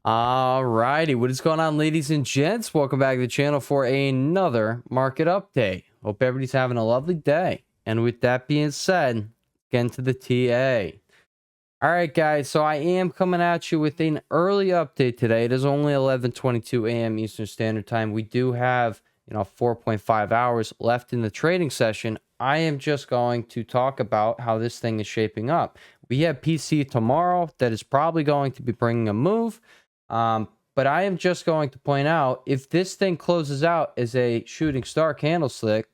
Alrighty, what is going on, ladies and gents? Welcome back to the channel for another market update. Hope everybody's having a lovely day. And with that being said, get into the TA. All right, guys, so I am coming at you with an early update today. It is only 11:22 a.m. Eastern Standard Time. We do have 4.5 hours left in the trading session. I am just going to talk about how this thing is shaping up. We have PC tomorrow that is probably going to be bringing a move. But I am just going to point out, if this thing closes out as a shooting star candlestick,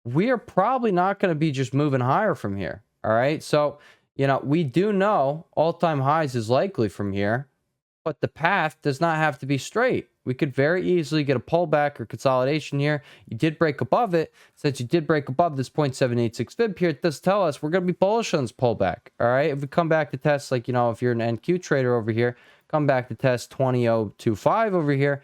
we are probably not going to be just moving higher from here. All right. So, we do know all-time highs is likely from here, but the path does not have to be straight. We could very easily get a pullback or consolidation here. You did break above it. Since you did break above this 0.786 fib here, it does tell us we're going to be bullish on this pullback. All right. If we come back to test, if you're an NQ trader over here, come back to test 20.025 over here,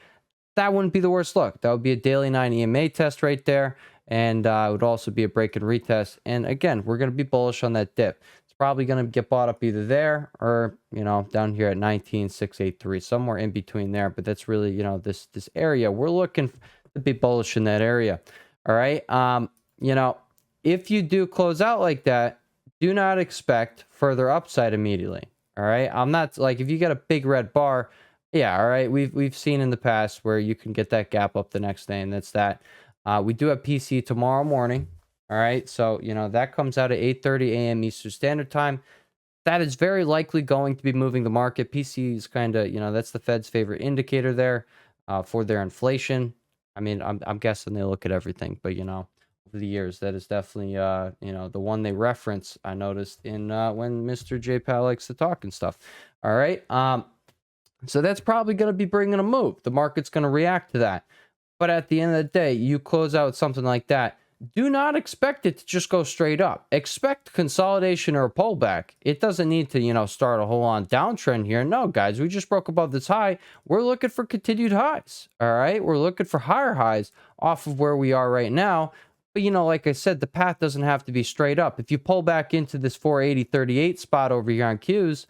that wouldn't be the worst look. That would be a daily 9 EMA test right there. And it would also be a break and retest. And again, we're going to be bullish on that dip. Probably going to get bought up either there or down here at 19,683, somewhere in between there. But that's really this area we're looking to be bullish in that area. All right. If you do close out like that, do not expect further upside immediately. All right. I'm not like, if you get a big red bar, yeah, all right, we've seen in the past where you can get that gap up the next day, and that's that. We do have PC tomorrow morning. All right, so that comes out at 8:30 a.m. Eastern Standard Time. That is very likely going to be moving the market. PC is kind of that's the Fed's favorite indicator there for their inflation. I mean, I'm guessing they look at everything, but over the years, that is definitely the one they reference. I noticed in when Mr. J-Pal likes to talk and stuff. All right, so that's probably going to be bringing a move. The market's going to react to that. But at the end of the day, you close out something like that. Do not expect it to just go straight up. Expect consolidation or a pullback. It doesn't need to, start a whole-on downtrend here. No, guys, we just broke above this high. We're looking for continued highs, all right? We're looking for higher highs off of where we are right now. But, like I said, the path doesn't have to be straight up. If you pull back into this 480.38 spot over here on Qs,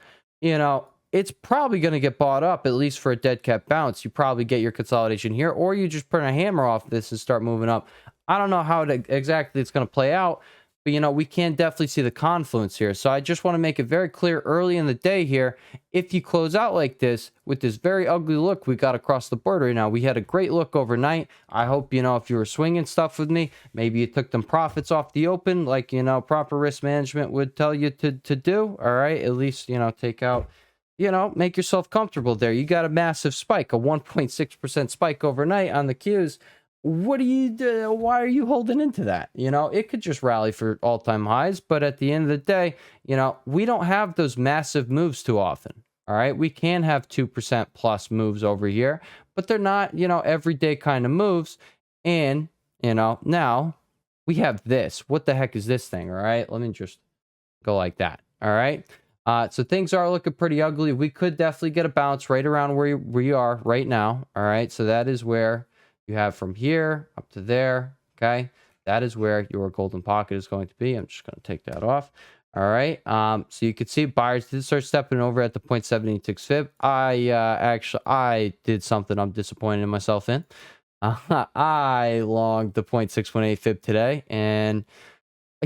it's probably going to get bought up, at least for a dead cat bounce. You probably get your consolidation here, or you just put a hammer off this and start moving up. I don't know how exactly it's going to play out, but we can definitely see the confluence here. So I just want to make it very clear early in the day here, if you close out like this with this very ugly look we got across the board right now. We had a great look overnight. I hope if you were swinging stuff with me, maybe you took them profits off the open, like proper risk management would tell you to do. All right, at least take out, make yourself comfortable there. You got a massive spike, a 1.6% spike overnight on the Qs. What do you do? Why are you holding into that? It could just rally for all-time highs, but at the end of the day, we don't have those massive moves too often. All right, we can have 2% plus moves over here, but they're not, everyday kind of moves. And now we have this. What the heck is this thing? All right, let me just go like that. All right. So things are looking pretty ugly. We could definitely get a bounce right around where we are right now. All right, so that is where you have from here up to there. Okay, that is where your golden pocket is going to be. I'm just going to take that off. All right. So you can see buyers did start stepping over at the 0.76 fib. I did something I'm disappointed in myself in. I longed the 0.618 fib today, and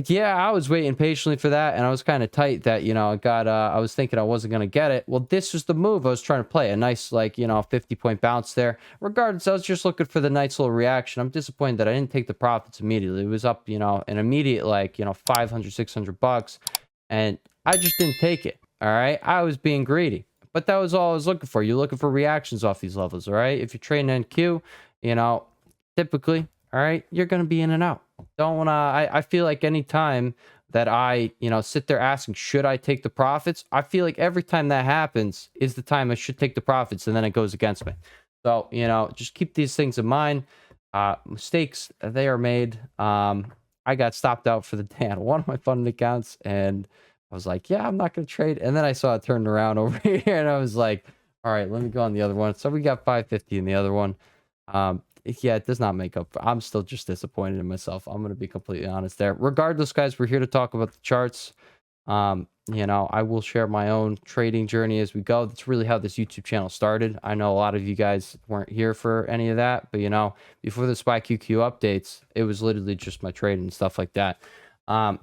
yeah, I was waiting patiently for that, and I was kind of tight that, I was thinking I wasn't going to get it. Well, this was the move I was trying to play. A nice, 50-point bounce there. Regardless, I was just looking for the nice little reaction. I'm disappointed that I didn't take the profits immediately. It was up, an immediate, 500, 600 bucks, and I just didn't take it, all right? I was being greedy, but that was all I was looking for. You're looking for reactions off these levels, all right? If you're trading NQ, typically, all right, you're going to be in and out. Don't want to, I feel like any time that I, sit there asking, should I take the profits? I feel like every time that happens is the time I should take the profits, and then it goes against me. So, just keep these things in mind. Mistakes, they are made. I got stopped out for the day on one of my funded accounts, and I was like, yeah, I'm not going to trade. And then I saw it turned around over here, and I was like, all right, let me go on the other one. So we got 550 in the other one. Yeah, it does not make up. I'm still just disappointed in myself. I'm going to be completely honest there. Regardless, guys, we're here to talk about the charts. You know, I will share my own trading journey as we go. That's really how this YouTube channel started. I know a lot of you guys weren't here for any of that, but you know, before the SPY QQ updates, it was literally just my trading and stuff like that. But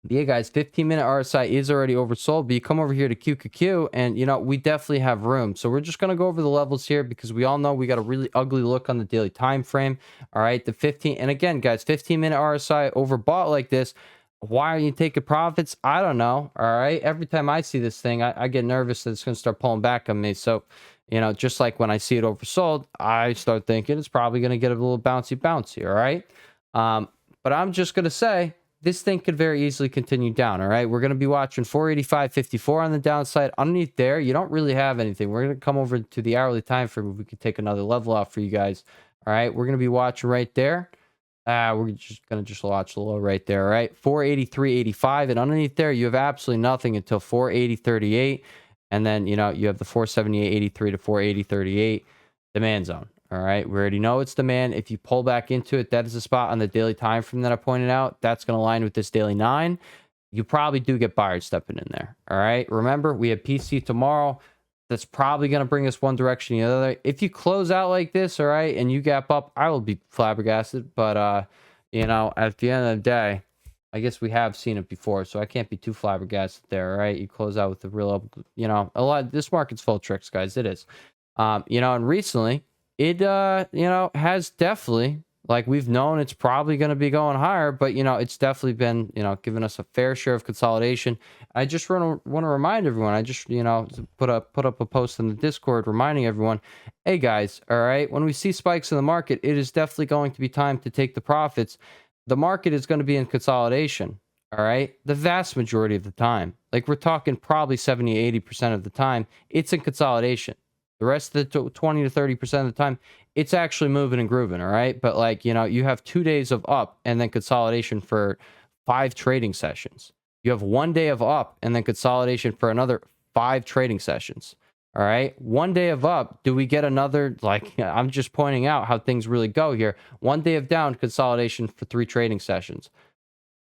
yeah, guys, 15-minute RSI is already oversold, but you come over here to QQQ and, you know, we definitely have room. So we're just going to go over the levels here because we all know we got a really ugly look on the daily time frame. All right, the 15, and again, guys, 15-minute RSI overbought like this. Why are you taking profits? I don't know. All right, every time I see this thing, I get nervous that it's going to start pulling back on me. So, you know, just like when I see it oversold, I start thinking it's probably going to get a little bouncy. All right, but I'm just going to say, this thing could very easily continue down. All right, we're going to be watching 485.54 on the downside. Underneath there, you don't really have anything. We're going to come over to the hourly time frame. We could take another level out for you guys. All right, we're going to be watching right there. We're just going to watch the low right there. All right, 483.85, and underneath there, you have absolutely nothing until 480.38, and then you know you have the 478.83 to 480.38 demand zone. All right, we already know it's demand. If you pull back into it, that is a spot on the daily time frame that I pointed out. That's going to align with this daily 9. You probably do get buyers stepping in there. All right, remember, we have PC tomorrow. That's probably going to bring us one direction or the other. If you close out like this, all right, and you gap up, I will be flabbergasted. But, you know, at the end of the day, I guess we have seen it before, so I can't be too flabbergasted there, all right? You close out with a real, you know, a lot. This market's full of tricks, guys. It is. You know, and recently, it you know, has definitely, like we've known, it's probably going to be going higher, but you know, it's definitely been, you know, giving us a fair share of consolidation. I just want to remind everyone, I just, you know, put up a post in the Discord reminding everyone, hey guys, all right, when we see spikes in the market, it is definitely going to be time to take the profits. The market is going to be in consolidation. All right, the vast majority of the time, like we're talking probably 70-80% of the time, it's in consolidation. The rest of the 20 to 30% of the time, it's actually moving and grooving, all right? But like, you know, you have 2 days of up and then consolidation for 5 trading sessions. You have 1 day of up and then consolidation for another 5 trading sessions. All right. 1 day of up. Do we get another? Like, I'm just pointing out how things really go here. 1 day of down, consolidation for 3 trading sessions.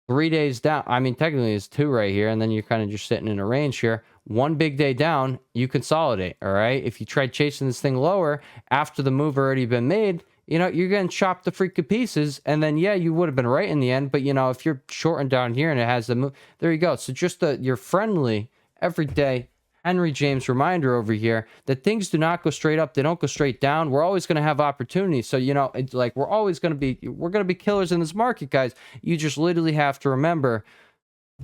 3 days down. I mean, technically it's 2 right here. And then you're kind of just sitting in a range here. 1 big day down, you consolidate. All right. If you try chasing this thing lower after the move already been made, you know, you're getting chopped to freaking pieces. And then, yeah, you would have been right in the end. But, you know, if you're shorting down here and it has the move, there you go. So just your friendly, everyday Henry James reminder over here that things do not go straight up. They don't go straight down. We're always going to have opportunities. So, you know, it's like we're going to be killers in this market, guys. You just literally have to remember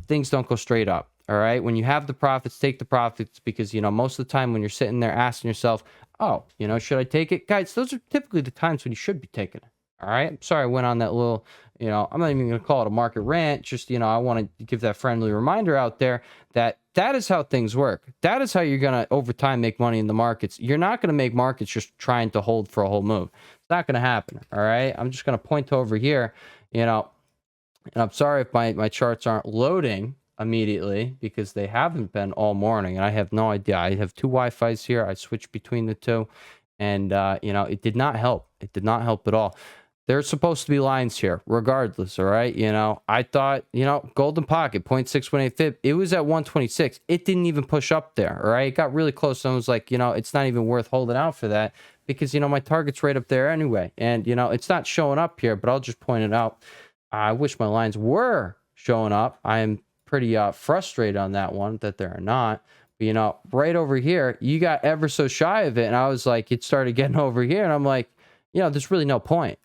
things don't go straight up. All right. When you have the profits, take the profits, because, you know, most of the time when you're sitting there asking yourself, oh, you know, should I take it? Guys, those are typically the times when you should be taking it. All right. I'm sorry I went on that little, you know, I'm not even going to call it a market rant. Just, you know, I want to give that friendly reminder out there that is how things work. That is how you're going to, over time, make money in the markets. You're not going to make markets just trying to hold for a whole move. It's not going to happen. All right. I'm just going to point over here, you know, and I'm sorry if my charts aren't loading immediately because they haven't been all morning. And I have no idea. I have 2 Wi-Fis here. I switched between the 2. And, you know, it did not help. It did not help at all. There's supposed to be lines here, regardless, all right? You know, I thought, you know, golden pocket, 0.618 fib. It was at 126. It didn't even push up there, all right? It got really close. And I was like, you know, it's not even worth holding out for that because, you know, my target's right up there anyway. And, you know, it's not showing up here, but I'll just point it out. I wish my lines were showing up. I am pretty frustrated on that one that they're not. But, you know, right over here, you got ever so shy of it. And I was like, it started getting over here. And I'm like, you know, there's really no point.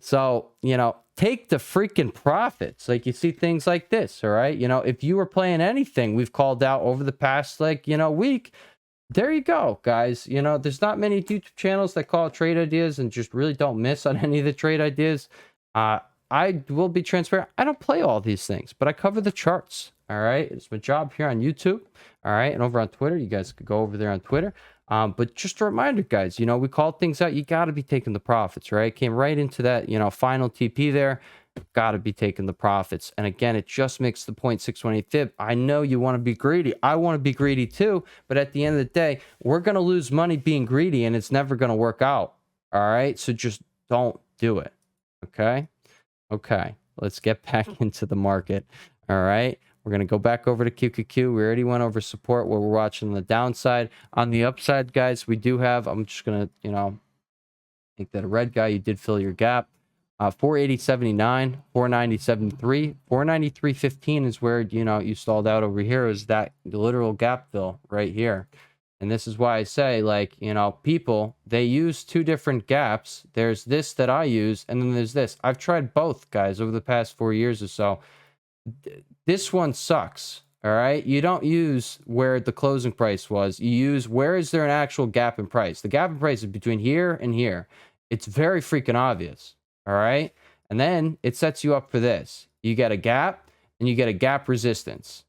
So, you know, take the freaking profits. Like, you see things like this, all right? You know, if you were playing anything we've called out over the past, like, you know, week, there you go, guys. You know, there's not many YouTube channels that call trade ideas and just really don't miss on any of the trade ideas. I will be transparent. I don't play all these things, but I cover the charts. All right. It's my job here on YouTube. All right. And over on Twitter, you guys could go over there on Twitter. But just a reminder, guys, you know, we call things out. You got to be taking the profits, right? Came right into that, you know, final TP there. Got to be taking the profits. And again, it just makes the 0.618 fib. I know you want to be greedy. I want to be greedy too. But at the end of the day, we're going to lose money being greedy and it's never going to work out. All right. So just don't do it. Okay. Okay. Let's get back into the market. All right. We're going to go back over to QQQ. We already went over support, what we're watching on the downside. On the upside, guys, we do have, I'm just going to, make that a red guy. You did fill your gap. 480.79, 490.73, 493.15 is where, you stalled out over here, is that literal gap fill right here. And this is why I say, like, people, they use two different gaps. There's this that I use, and then there's this. I've tried both, guys, over the past 4 years or so. This one sucks, all right? You don't use where the closing price was. You use where is there an actual gap in price. The gap in price is between here and here. It's very freaking obvious, all right? And then it sets you up for this. You get a gap, and you get a gap resistance.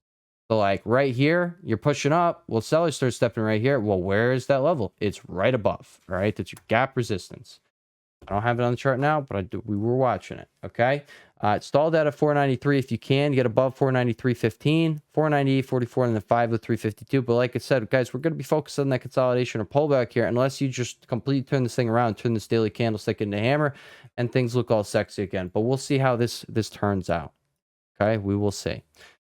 So like right here, you're pushing up. Well, sellers start stepping right here. Well, where is that level? It's right above. All right. That's your gap resistance. I don't have it on the chart now, but we were watching it. Okay. It stalled out at 493. If you can get above 493.15, 498.44, and then 503.52. But like I said, guys, we're going to be focused on that consolidation or pullback here, unless you just completely turn this thing around, turn this daily candlestick into a hammer, and things look all sexy again. But we'll see how this turns out. Okay. We will see.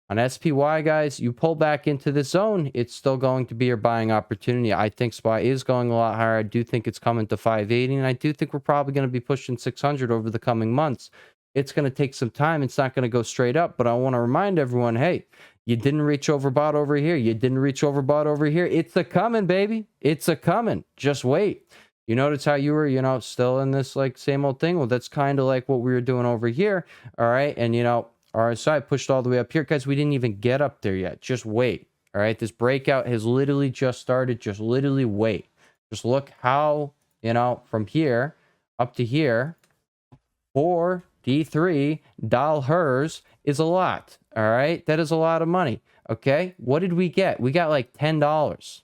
On SPY, guys, you pull back into this zone, it's still going to be your buying opportunity. I think SPY is going a lot higher. I do think it's coming to 580, and I do think we're probably going to be pushing 600 over the coming months. It's going to take some time. It's not going to go straight up, but I want to remind everyone, hey, you didn't reach overbought over here. You didn't reach overbought over here. It's a coming, baby. It's a coming. Just wait. You notice how you were, still in this like same old thing? Well, that's kind of like what we were doing over here. All right. And, RSI pushed all the way up here. Guys, we didn't even get up there yet. Just wait. All right. This breakout has literally just started. Just literally wait. Just look how, from here up to here, 4 D3 dollars is a lot. All right. That is a lot of money. Okay. What did we get? We got like $10.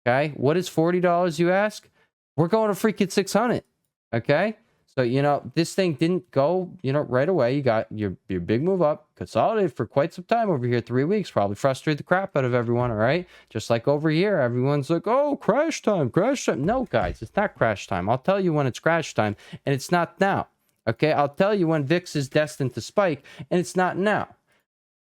Okay. What is $40, you ask? We're going to freaking 600. Okay. So, this thing didn't go, right away. You got your big move up, consolidated for quite some time over here, 3 weeks, probably frustrated the crap out of everyone, all right? Just like over here, everyone's like, oh, crash time, crash time. No, guys, it's not crash time. I'll tell you when it's crash time, and it's not now, okay? I'll tell you when VIX is destined to spike, and it's not now,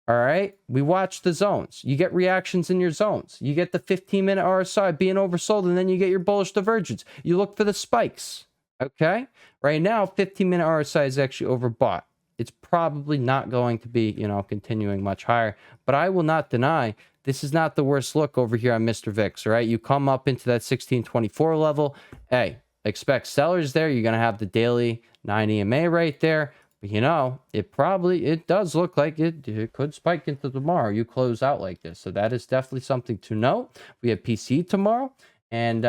all right? We watch the zones. You get reactions in your zones. You get the 15-minute RSI being oversold, and then you get your bullish divergence. You look for the spikes. Okay, right now, 15-minute RSI is actually overbought. It's probably not going to be, continuing much higher. But I will not deny this is not the worst look over here on Mr. VIX, right? You come up into that 1624 level. Hey, expect sellers there. You're going to have the daily 9 EMA right there. But, it does look like it could spike into tomorrow. You close out like this. So that is definitely something to note. We have PC tomorrow. And,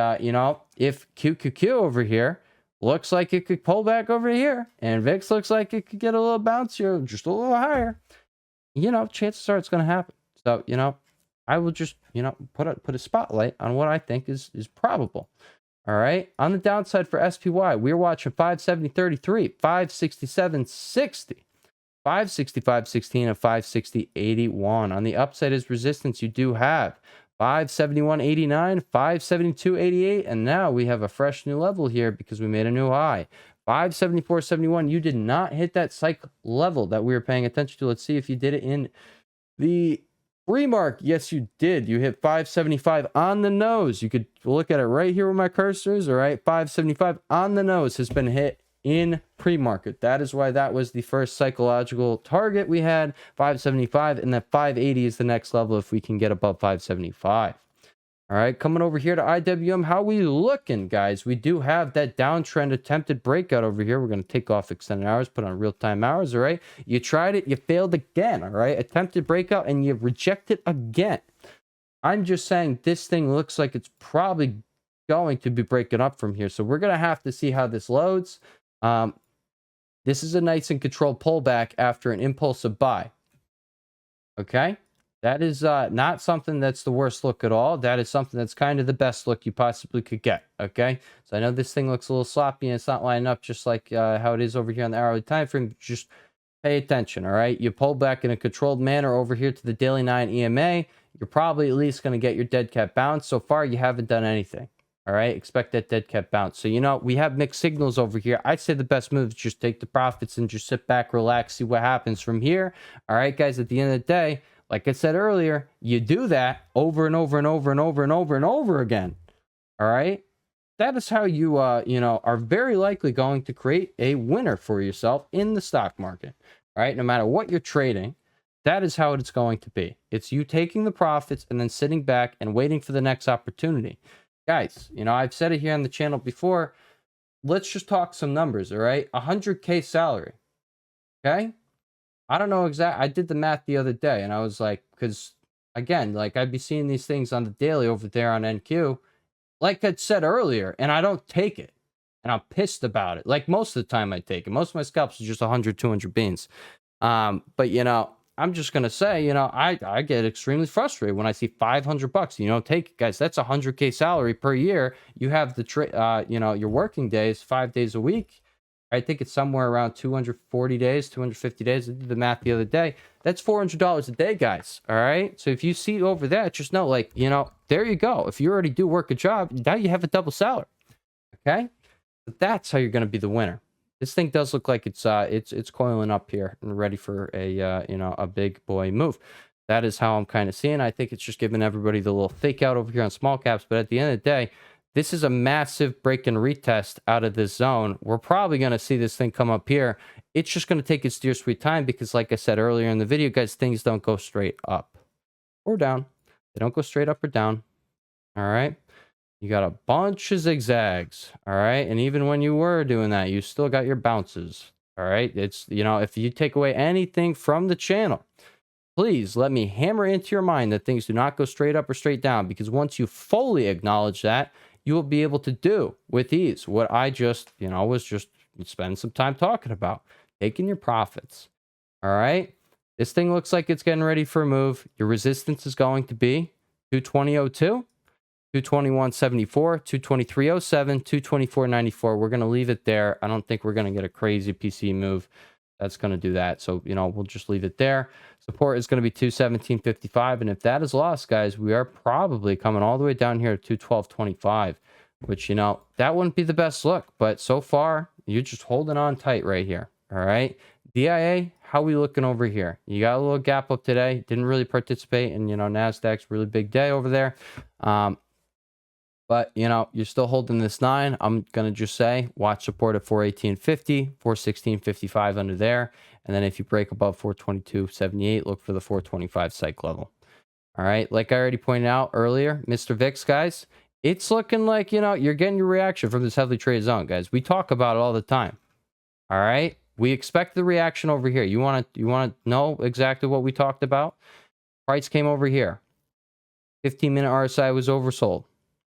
if QQQ over here looks like it could pull back over here, and VIX looks like it could get a little bouncier, just a little higher, chances are it's going to happen. So, I will just, put a spotlight on what I think is probable. All right. On the downside for SPY, we're watching 570.33, 567.60, 565.16, and 560.81. On the upside is resistance. You do have 571.89, 572.88, and now we have a fresh new level here because we made a new high. 574.71. You did not hit that psych level that we were paying attention to. Let's see if you did it in the pre-mark. Yes, you did. You hit 575 on the nose. You could look at it right here with my cursors. All right, 575 on the nose has been hit in pre-market. That is why that was the first psychological target we had, 575, and that 580 is the next level if we can get above 575. All right, coming over here to IWM, how we looking, guys? We do have that downtrend attempted breakout over here. We're going to take off extended hours, put on real-time hours, all right? You tried it, you failed again, all right? Attempted breakout, and you rejected again. I'm just saying this thing looks like it's probably going to be breaking up from here, so we're going to have to see how this loads. This is a nice and controlled pullback after an impulsive buy. Okay, that is not something that's the worst look at all. That is something that's kind of the best look you possibly could get. Okay, so I know this thing looks a little sloppy and it's not lining up just like how it is over here on the hourly time frame. Just pay attention. All right, you pull back in a controlled manner over here to the daily 9 EMA. You're probably at least going to get your dead cat bounce. So far, you haven't done anything. All right, expect that dead cat bounce. So, we have mixed signals over here. I'd say the best move is just take the profits and just sit back, relax, see what happens from here. All right, guys, at the end of the day, Like I said earlier, you do that over and over and over and over and over and over again. All right. That is how you, are very likely going to create a winner for yourself in the stock market. All right. No matter what you're trading, that is how it's going to be. It's you taking the profits and then sitting back and waiting for the next opportunity. Guys, I've said it here on the channel before. Let's just talk some numbers. All right. 100K salary. Okay. I don't know exactly. I did the math the other day and I was like, because again, like I'd be seeing these things on the daily over there on NQ, like I'd said earlier, and I don't take it. And I'm pissed about it. Like most of the time I take it. Most of my scalps are just 100, 200 beans. But I'm just going to say, I get extremely frustrated when I see $500. Take it, guys. That's 100K salary per year. You have the, your working days, 5 days a week. I think it's somewhere around 240 days, 250 days. I did the math the other day. That's $400 a day, guys. All right. So if you see over that, just know, like, there you go. If you already do work a job, now you have a double salary. Okay. But that's how you're going to be the winner. This thing does look like it's coiling up here and ready for a big boy move. That is how I'm kind of seeing. I think it's just giving everybody the little fake out over here on small caps. But at the end of the day, this is a massive break and retest out of this zone. We're probably going to see this thing come up here. It's just going to take its dear sweet time because, like I said earlier in the video, guys, things don't go straight up or down. They don't go straight up or down. All right. You got a bunch of zigzags. All right. And even when you were doing that, you still got your bounces. All right. It's, if you take away anything from the channel, please let me hammer into your mind that things do not go straight up or straight down, because once you fully acknowledge that, you will be able to do with ease what I just, was just spending some time talking about, taking your profits. All right. This thing looks like it's getting ready for a move. Your resistance is going to be 220.02, 221.74, 223.07, 224.94. We're going to leave it there. I don't think we're going to get a crazy PC move that's going to do that. So, we'll just leave it there. Support is going to be 217.55. And if that is lost, guys, we are probably coming all the way down here to 212.25, which, that wouldn't be the best look. But so far, you're just holding on tight right here. All right. DIA, how we looking over here? You got a little gap up today. Didn't really participate in, NASDAQ's really big day over there. But, you're still holding this 9. I'm going to just say watch support at 418.50, 416.55 under there. And then if you break above 422.78, look for the 425 psych level. All right. Like I already pointed out earlier, Mr. VIX, guys, it's looking like, you're getting your reaction from this heavily traded zone, guys. We talk about it all the time. All right. We expect the reaction over here. You want to know exactly what we talked about? Price came over here. 15-minute RSI was oversold.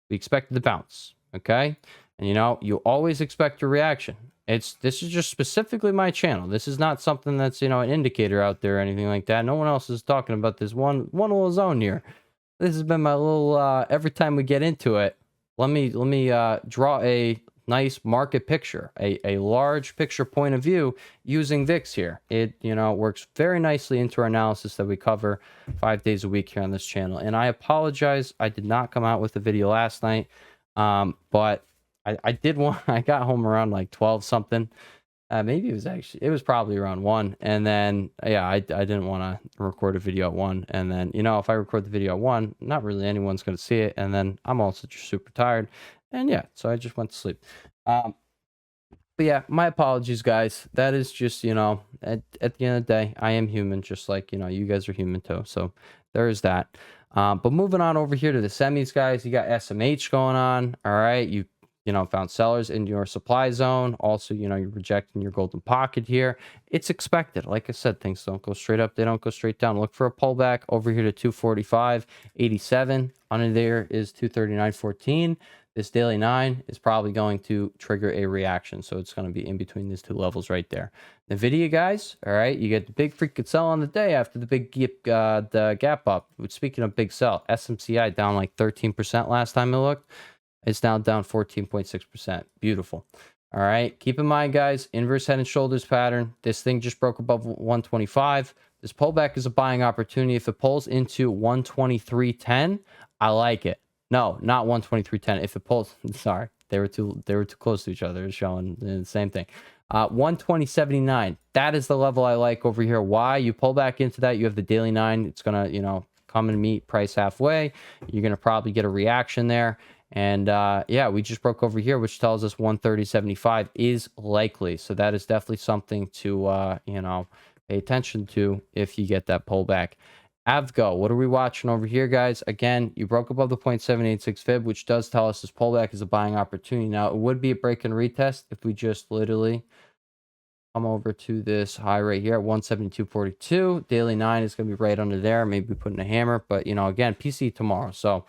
We expected the bounce, okay? And you always expect a reaction. This is just specifically my channel. This is not something that's, an indicator out there or anything like that. No one else is talking about this one little zone here. This has been my little, every time we get into it, let me draw a nice market picture, a large picture point of view using VIX here. It, works very nicely into our analysis that we cover 5 days a week here on this channel. And I apologize, I did not come out with a video last night, but I did one. I got home around like 12 something. Maybe it was probably around 1. And then, yeah, I didn't want to record a video at 1. And then, if I record the video at 1, not really anyone's going to see it. And then I'm also just super tired. And yeah, so I just went to sleep. But yeah, my apologies, guys. That is just, at the end of the day, I am human, just like, you guys are human too. So there is that. But moving on over here to the semis, guys, you got SMH going on. All right. You found sellers in your supply zone. Also, you're rejecting your golden pocket here. It's expected. Like I said, things don't go straight up. They don't go straight down. Look for a pullback over here to 245.87. Under there is 239.14. This daily 9 is probably going to trigger a reaction. So it's going to be in between these two levels right there. NVDA, guys, all right, you get the big freaking sell on the day after the big the gap up. Speaking of big sell, SMCI down like 13% last time I looked. It's now down 14.6%. Beautiful. All right. Keep in mind, guys, inverse head and shoulders pattern. This thing just broke above 125. This pullback is a buying opportunity. If it pulls into 123.10, I like it. No, not 123.10. If it pulls, sorry, they were too close to each other. It's showing the same thing. 120.79. That is the level I like over here. Why? You pull back into that. You have the daily 9. It's going to, come and meet price halfway. You're going to probably get a reaction there. And yeah, we just broke over here, which tells us 130.75 is likely. So that is definitely something to, pay attention to if you get that pullback. Avgo, what are we watching over here, guys? Again, you broke above the 0.786 fib, which does tell us this pullback is a buying opportunity. Now, it would be a break and retest if we just literally come over to this high right here at 172.42. Daily 9 is going to be right under there. Maybe putting a hammer, but again, PC tomorrow, so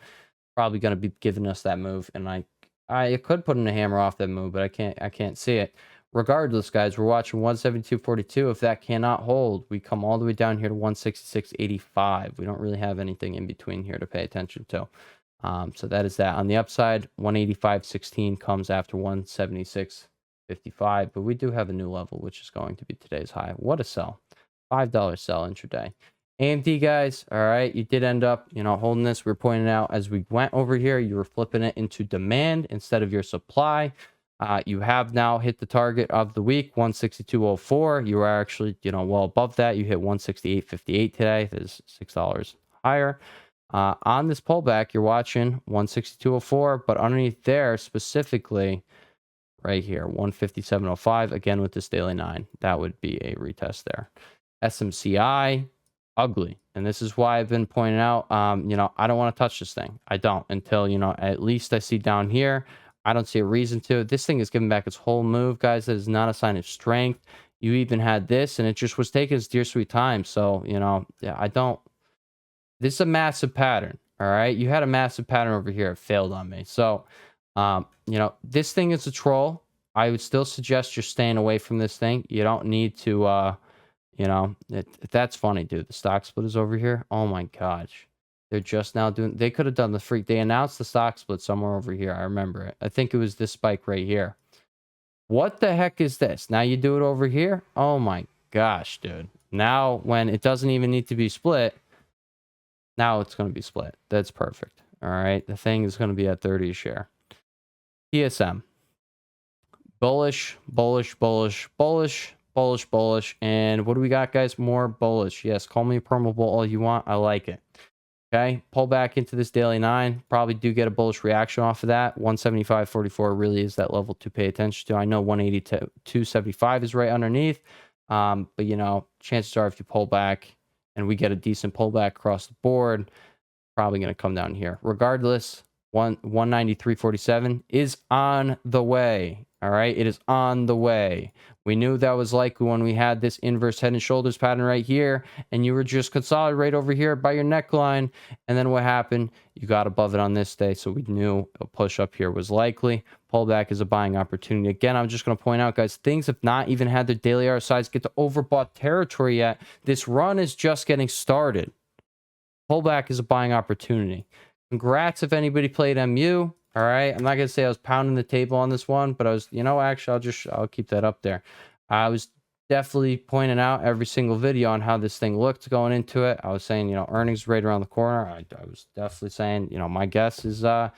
probably going to be giving us that move. And I could put in a hammer off that move, but I can't see it. Regardless, guys, we're watching 172.42. If that cannot hold, we come all the way down here to 166.85. We don't really have anything in between here to pay attention to. So that is that. On the upside, 185.16 comes after 176.55, but we do have a new level, which is going to be today's high. What a sell. $5 sell intraday. AMD, guys, all right, you did end up, holding this. We were pointing out as we went over here, you were flipping it into demand instead of your supply. You have now hit the target of the week, 162.04. You are actually, well above that. You hit 168.58 today. That is $6 higher. On this pullback, you're watching 162.04, but underneath there, specifically right here, 157.05, again with this daily 9. That would be a retest there. SMCI, ugly. And this is why I've been pointing out, I don't want to touch this thing. I don't until, at least I see down here. I don't see a reason to. This thing is giving back its whole move, guys. That is not a sign of strength. You even had this, and it just was taking its dear sweet time. So, yeah, I don't. This is a massive pattern, all right? You had a massive pattern over here. It failed on me. So, this thing is a troll. I would still suggest you're staying away from this thing. You don't need to, that's funny, dude. The stock split is over here. Oh, my gosh. They're just now doing, they could have done the freak. They announced the stock split somewhere over here. I remember it. I think it was this spike right here. What the heck is this? Now you do it over here? Oh my gosh, dude. Now when it doesn't even need to be split, now it's going to be split. That's perfect. All right. The thing is going to be at 30 a share. TSM. Bullish, bullish, bullish, bullish, bullish, bullish. And what do we got, guys? More bullish. Yes. Call me a perma bull all you want. I like it. Okay, pull back into this daily 9. Probably do get a bullish reaction off of that. 175.44 really is that level to pay attention to. I know 182.75 is right underneath. But, chances are if you pull back and we get a decent pullback across the board, probably going to come down here. Regardless, 193.47 is on the way. All right, it is on the way. We knew that was likely when we had this inverse head and shoulders pattern right here, and you were just consolidated right over here by your neckline. And then what happened? You got above it on this day, so we knew a push up here was likely. Pullback is a buying opportunity. Again, I'm just going to point out, guys, things have not even had their daily RSIs get to overbought territory yet. This run is just getting started. Pullback is a buying opportunity. Congrats if anybody played MU. All right, I'm not gonna say I was pounding the table on this one, but I was, actually, I'll keep that up there. I was definitely pointing out every single video on how this thing looked going into it. I was saying, earnings right around the corner. I was definitely saying, my guess is you're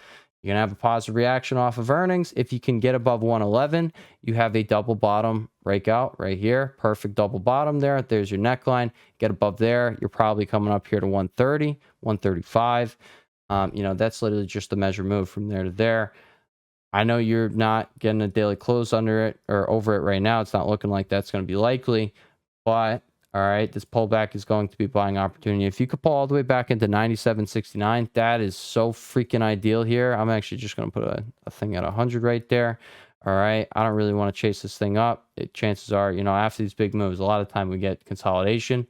gonna have a positive reaction off of earnings. If you can get above 111, you have a double bottom breakout right here. Perfect double bottom there. There's your neckline. Get above there, you're probably coming up here to 130, 135. That's literally just a measure move from there to there. I know you're not getting a daily close under it or over it right now. It's not looking like that's going to be likely, but all right, this pullback is going to be a buying opportunity. If you could pull all the way back into 97.69, that is so freaking ideal here. I'm actually just going to put a thing at 100 right there. All right, I don't really want to chase this thing up. Chances are, after these big moves, a lot of time we get consolidation.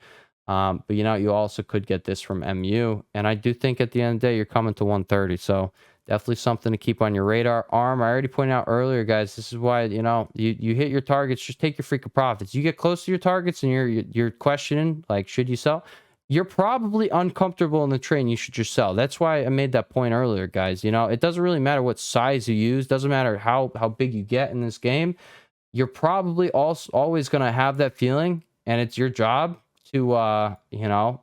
But you also could get this from MU. And I do think at the end of the day, you're coming to 130. So definitely something to keep on your radar. ARM, I already pointed out earlier, guys, this is why, you hit your targets, just take your freaking profits. You get close to your targets and you're questioning, like, should you sell? You're probably uncomfortable in the trade and you should just sell. That's why I made that point earlier, guys. It doesn't really matter what size you use. Doesn't matter how big you get in this game. You're probably always going to have that feeling, and it's your job to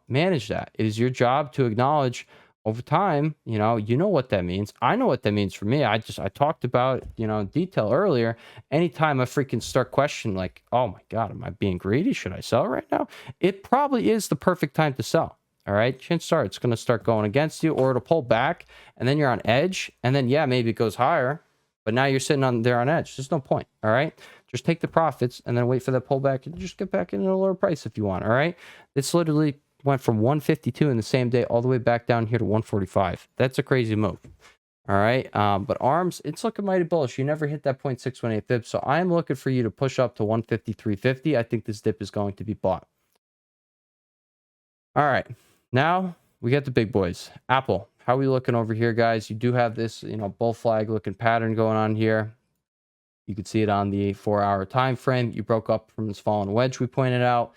manage that. It is your job to acknowledge, over time, you know what that means. I know what that means for me. I talked about, in detail earlier. Anytime I freaking start questioning, like, oh my God, am I being greedy? Should I sell right now? It probably is the perfect time to sell. All right. Chances are it's going to start going against you, or it'll pull back, and then you're on edge. And then, yeah, maybe it goes higher, but now you're sitting on there on edge. There's no point. All right. Just take the profits and then wait for that pullback and just get back in at a lower price if you want. All right. It's literally went from 152 in the same day all the way back down here to 145. That's a crazy move. All right. But arms, it's looking mighty bullish. You never hit that 0.618 pips. So I am looking for you to push up to 153.50. I think this dip is going to be bought. All right. Now we got the big boys. Apple. How are we looking over here, guys? You do have this, bull flag looking pattern going on here. You can see it on the 4-hour time frame. You broke up from this fallen wedge we pointed out.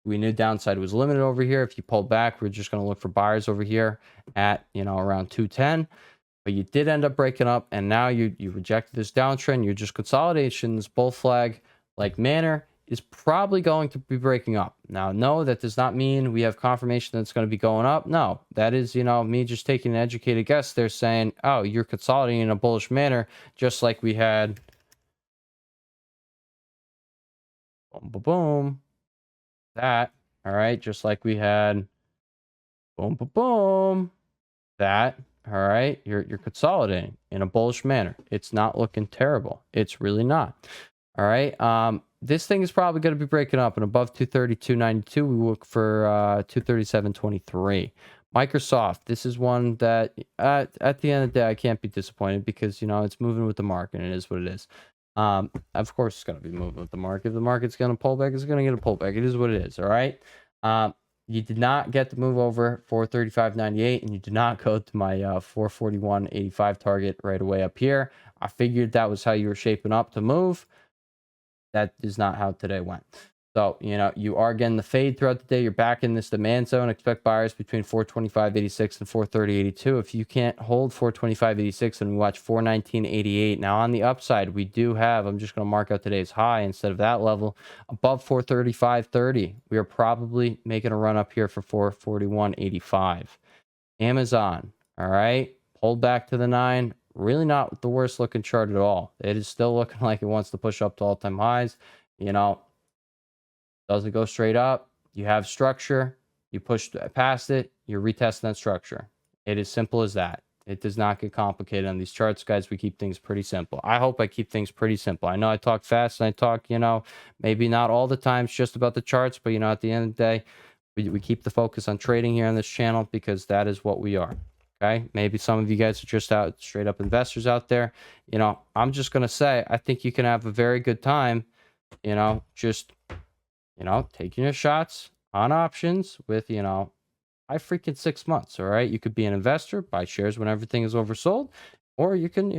We knew downside was limited over here. If you pulled back, we're just going to look for buyers over here at, around 210. But you did end up breaking up, and now you rejected this downtrend. You're just consolidation. This bull flag like manner is probably going to be breaking up. Now, no, that does not mean we have confirmation that it's going to be going up. No, that is, me just taking an educated guess. They're saying, oh, you're consolidating in a bullish manner, just like we had. Boom, boom, boom. That, all right, just like we had. Boom, boom, boom. That, all right, you're consolidating in a bullish manner. It's not looking terrible. It's really not. All right. This thing is probably going to be breaking up, and above 232.92, we look for 237.23. Microsoft, this is one that at the end of the day, I can't be disappointed because, it's moving with the market, and it is what it is. Of course, it's going to be moving with the market. If the market's going to pull back, it's going to get a pullback. It is what it is. All right. You did not get to move over 435.98, and you did not go to my 441.85 target right away up here. I figured that was how you were shaping up to move. That is not how today went. So, you are getting the fade throughout the day. You're back in this demand zone. Expect buyers between 425.86 and 430.82. If you can't hold 425.86, and we watch 419.88. Now, on the upside, we do have, I'm just going to mark out today's high instead of that level, above 435.30. We are probably making a run up here for 441.85. Amazon, all right, pulled back to the 9. Really not the worst looking chart at all. It is still looking like it wants to push up to all-time highs. Doesn't go straight up. You have structure. You push past it. You're retesting that structure. It is simple as that. It does not get complicated on these charts, guys. We keep things pretty simple. I hope I keep things pretty simple. I know I talk fast and I talk, maybe not all the times just about the charts, but, at the end of the day, we keep the focus on trading here on this channel because that is what we are. Okay, maybe some of you guys are just out straight up investors out there. I'm just going to say, I think you can have a very good time, just, taking your shots on options with, 5 freaking 6 months. All right. You could be an investor, buy shares when everything is oversold, or you can,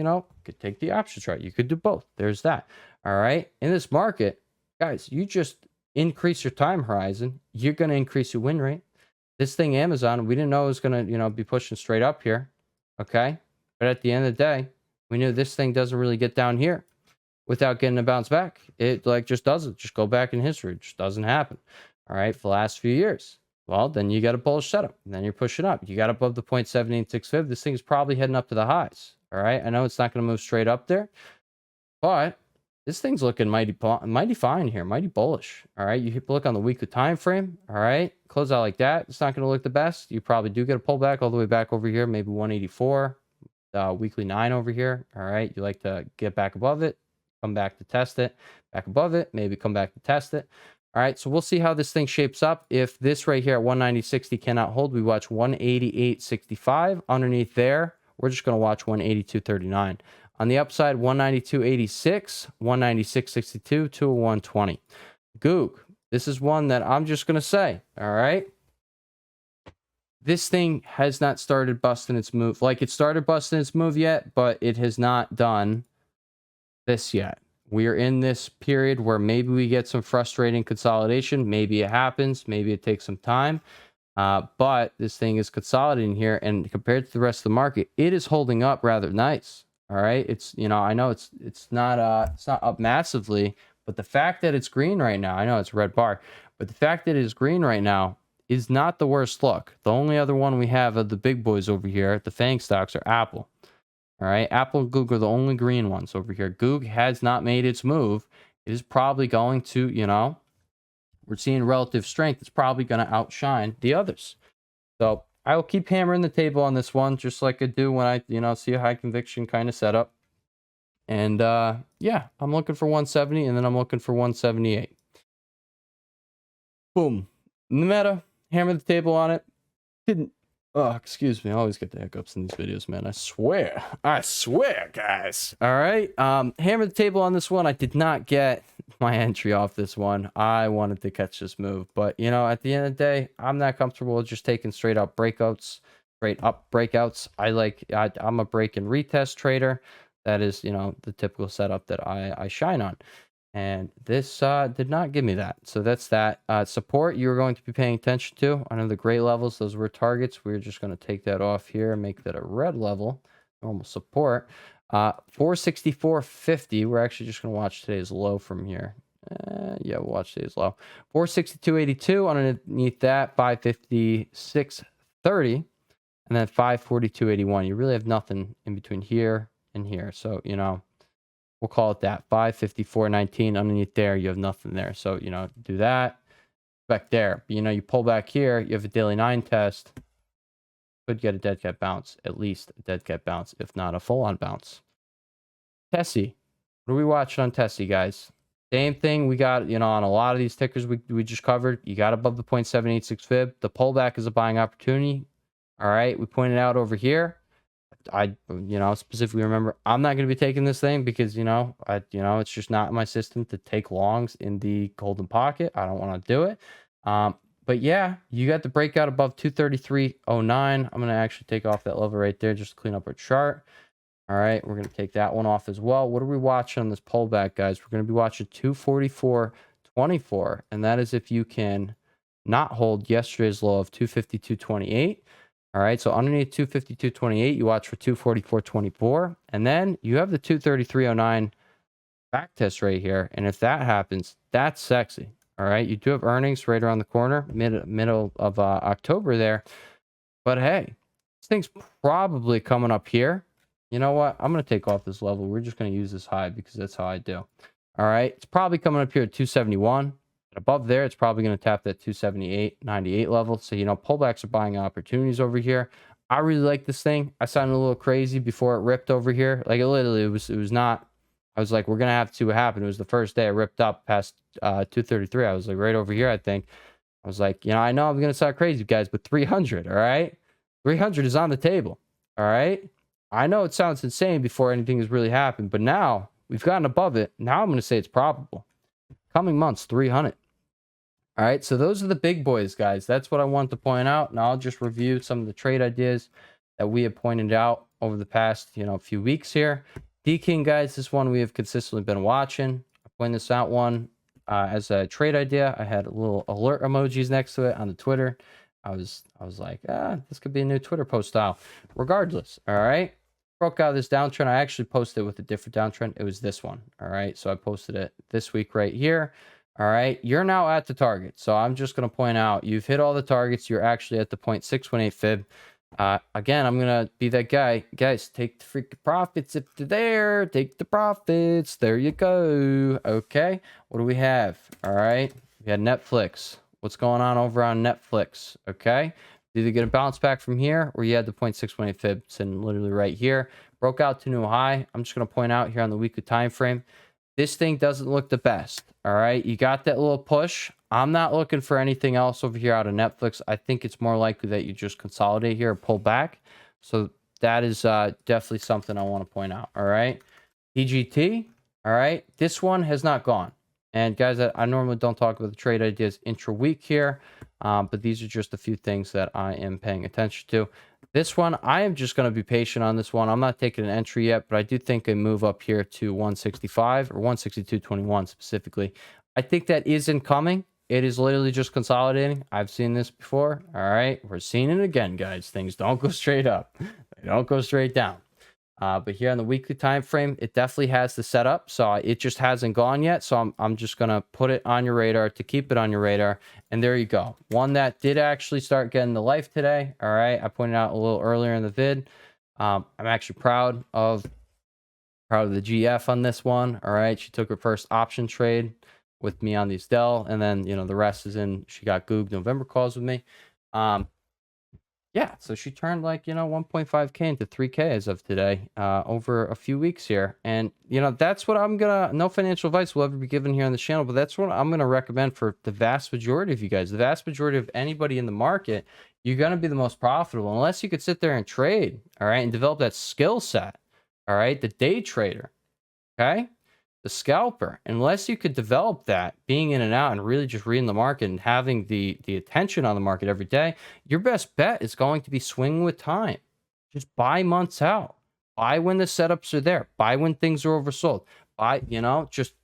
could take the option chart. You could do both. There's that. All right. In this market, guys, you just increase your time horizon. You're going to increase your win rate. This thing, Amazon, we didn't know it was going to, be pushing straight up here. Okay. But at the end of the day, we knew this thing doesn't really get down here without getting a bounce back. It just doesn't. Just go back in history. It just doesn't happen. All right. For the last few years. Well, then you got a bullish setup. And then you're pushing up. You got above the 0.7865. This thing is probably heading up to the highs. All right. I know it's not going to move straight up there, but this thing's looking mighty fine here, mighty bullish. All right, you look on the weekly time frame. All right, close out like that. It's not going to look the best. You probably do get a pullback all the way back over here, maybe 184, weekly 9 over here. All right, you like to get back above it, come back to test it, back above it, maybe come back to test it. All right, so we'll see how this thing shapes up. If this right here at 190.60 cannot hold, we watch 188.65. Underneath there, we're just going to watch 182.39. On the upside, 192.86, 196.62, 201.20. Goog, this is one that I'm just going to say, all right? This thing has not started busting its move. Like, it started busting its move yet, but it has not done this yet. We are in this period where maybe we get some frustrating consolidation. Maybe it happens. Maybe it takes some time. But this thing is consolidating here, and compared to the rest of the market, it is holding up rather nice. All right, it's I know it's not up massively, but the fact that it's green right now, I know it's a red bar, but the fact that it is green right now is not the worst look. The only other one we have of the big boys over here, the FANG stocks, are Apple. All right, Apple and Google are the only green ones over here. Google has not made its move. It is probably going to, we're seeing relative strength. It's probably going to outshine the others. So I will keep hammering the table on this one, just like I do when I, see a high conviction kind of setup. And yeah, I'm looking for 170, and then I'm looking for 178. Boom. In the meta, hammer the table on it. Didn't. Oh, excuse me. I always get the hiccups in these videos, man. I swear, guys. All right. Hammer the table on this one. I did not get my entry off this one. I wanted to catch this move, but at the end of the day, I'm not comfortable with just taking straight up breakouts. I'm a break and retest trader. That is, the typical setup that I shine on. And this did not give me that. So that's that. Support you're going to be paying attention to. I know the gray levels, those were targets. We're just going to take that off here and make that a red level. Normal support. 464.50. We're actually just going to watch today's low from here. Yeah, we'll watch today's low. 462.82 underneath that. 556.30. And then 542.81. You really have nothing in between here and here. So, we'll call it that. 554.19 underneath there. You have nothing there. So, do that. Back there. You pull back here. You have a daily 9 test. Could get a dead cat bounce. At least a dead cat bounce, if not a full on bounce. Tessie. What are we watching on Tessie, guys? Same thing we got, on a lot of these tickers we just covered. You got above the 0.786 fib. The pullback is a buying opportunity. All right. We pointed out over here. I specifically remember I'm not going to be taking this thing because it's just not in my system to take longs in the golden pocket. I don't want to do it. But yeah, you got the breakout above 233.09. I'm going to actually take off that level right there just to clean up our chart. All right, we're going to take that one off as well. What are we watching on this pullback, guys? We're going to be watching 244.24, and that is if you can not hold yesterday's low of 252.28. All right, so underneath 252.28, you watch for 244.24, and then you have the 233.09 back test right here. And if that happens, that's sexy. All right, you do have earnings right around the corner, middle of October there. But hey, this thing's probably coming up here. You know what? I'm going to take off this level. We're just going to use this high because that's how I do. All right, it's probably coming up here at 271. Above there, it's probably going to tap that 278.98 level. So, pullbacks are buying opportunities over here. I really like this thing. I sounded a little crazy before it ripped over here. Like, it was not, I was like, we're going to have to see what happened. It was the first day it ripped up past 233. I was like, right over here, I think. I was like, I know I'm going to sound crazy, guys, but 300, all right? 300 is on the table, all right? I know it sounds insane before anything has really happened, but now we've gotten above it. Now I'm going to say it's probable. Coming months, 300. All right, so those are the big boys, guys. That's what I wanted to point out. Now I'll just review some of the trade ideas that we have pointed out over the past, few weeks here. D-King, guys, this one we have consistently been watching. I pointed this out one as a trade idea. I had little alert emojis next to it on the Twitter. I was like, this could be a new Twitter post style. Regardless, all right. Broke out of this downtrend. I actually posted it with a different downtrend. It was this one. All right. So I posted it this week right here. All right. You're now at the target. So I'm just going to point out you've hit all the targets. You're actually at the 0.618 fib. Again, I'm going to be that guy. Guys, take the freaking profits if they're there. Take the profits. There you go. Okay. What do we have? All right. We had Netflix. What's going on over on Netflix? Okay. Either get a bounce back from here or you had the 0.618 fib sitting literally right here. Broke out to new high. I'm just going to point out here on the weekly time frame. This thing doesn't look the best. All right. You got that little push. I'm not looking for anything else over here out of Netflix. I think it's more likely that you just consolidate here or pull back. So that is definitely something I want to point out. All right. EGT. All right. This one has not gone. And guys, I normally don't talk about the trade ideas intra-week here, but these are just a few things that I am paying attention to. This one, I am just going to be patient on this one. I'm not taking an entry yet, but I do think a move up here to 165 or 162.21 specifically. I think that isn't coming. It is literally just consolidating. I've seen this before. All right, we're seeing it again, guys. Things don't go straight up. They don't go straight down. But here on the weekly time frame, it definitely has the setup. So it just hasn't gone yet. So I'm just going to put it on your radar to keep it on your radar. And there you go. One that did actually start getting the life today. All right. I pointed out a little earlier in the vid. I'm actually proud of the GF on this one. All right. She took her first option trade with me on these Dell. And then, the rest is in, she got Goog November calls with me. Yeah, so she turned 1.5K into 3K as of today, over a few weeks here. And, that's what no financial advice will ever be given here on the channel, but that's what I'm going to recommend for the vast majority of you guys. The vast majority of anybody in the market, you're going to be the most profitable unless you could sit there and trade, all right, and develop that skill set, all right, the day trader, okay? The scalper, unless you could develop that, being in and out and really just reading the market and having the attention on the market every day, your best bet is going to be swinging with time. Just buy months out. Buy when the setups are there. Buy when things are oversold. Buy, just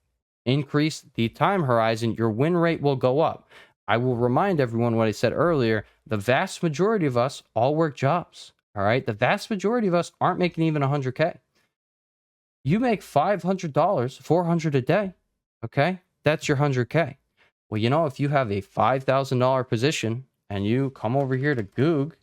increase the time horizon. Your win rate will go up. I will remind everyone what I said earlier. The vast majority of us all work jobs. All right. The vast majority of us aren't making even 100K. You make $500, $400 a day, okay? That's your 100K. Well, if you have a $5,000 position and you come over here to Goog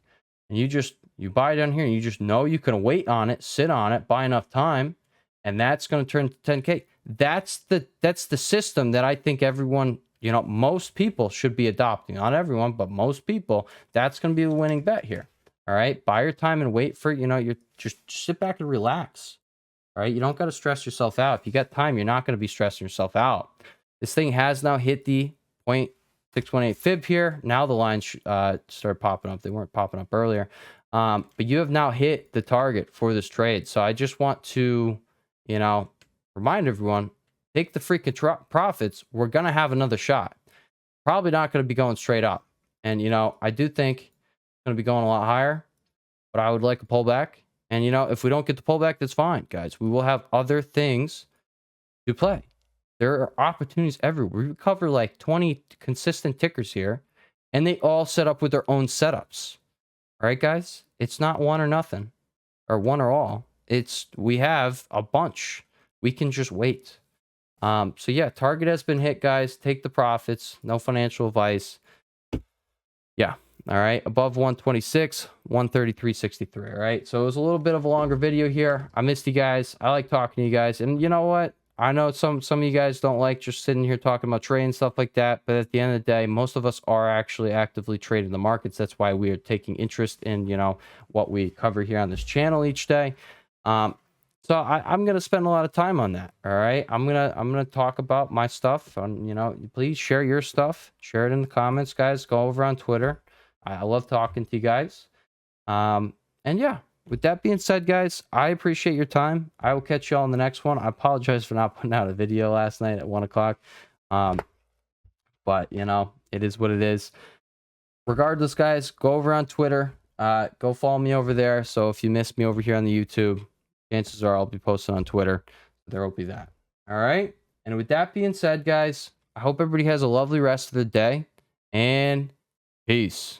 and you buy down here and you just know you can wait on it, sit on it, buy enough time, and that's going to turn to 10K. That's the system that I think everyone, most people should be adopting. Not everyone, but most people. That's going to be the winning bet here. All right? Buy your time and wait for, you just sit back and relax. All right, you don't got to stress yourself out. If you got time, you're not going to be stressing yourself out. This thing has now hit the 0.618 fib here. Now the lines started popping up. They weren't popping up earlier. But you have now hit the target for this trade. So I just want to, remind everyone, take the freaking profits. We're going to have another shot. Probably not going to be going straight up. And, I do think it's going to be going a lot higher. But I would like a pullback. And, if we don't get the pullback, that's fine, guys. We will have other things to play. There are opportunities everywhere. We cover 20 consistent tickers here, and they all set up with their own setups. All right, guys? It's not one or nothing, or one or all. We have a bunch. We can just wait. So, yeah, target has been hit, guys. Take the profits. No financial advice. Yeah. All right, above 126, 133.63. All right, so it was a little bit of a longer video here. I missed you guys. I like talking to you guys, and you know what? I know some of you guys don't like just sitting here talking about trading and stuff like that, but at the end of the day, most of us are actually actively trading the markets. That's why we are taking interest in what we cover here on this channel each day. So I'm gonna spend a lot of time on that. All right, I'm gonna talk about my stuff. Please share your stuff. Share it in the comments, guys. Go over on Twitter. I love talking to you guys. And yeah, with that being said, guys, I appreciate your time. I will catch you all in the next one. I apologize for not putting out a video last night at 1 o'clock. But, it is what it is. Regardless, guys, go over on Twitter. Go follow me over there. So if you missed me over here on the YouTube, chances are I'll be posting on Twitter. There will be that. All right. And with that being said, guys, I hope everybody has a lovely rest of the day. And peace.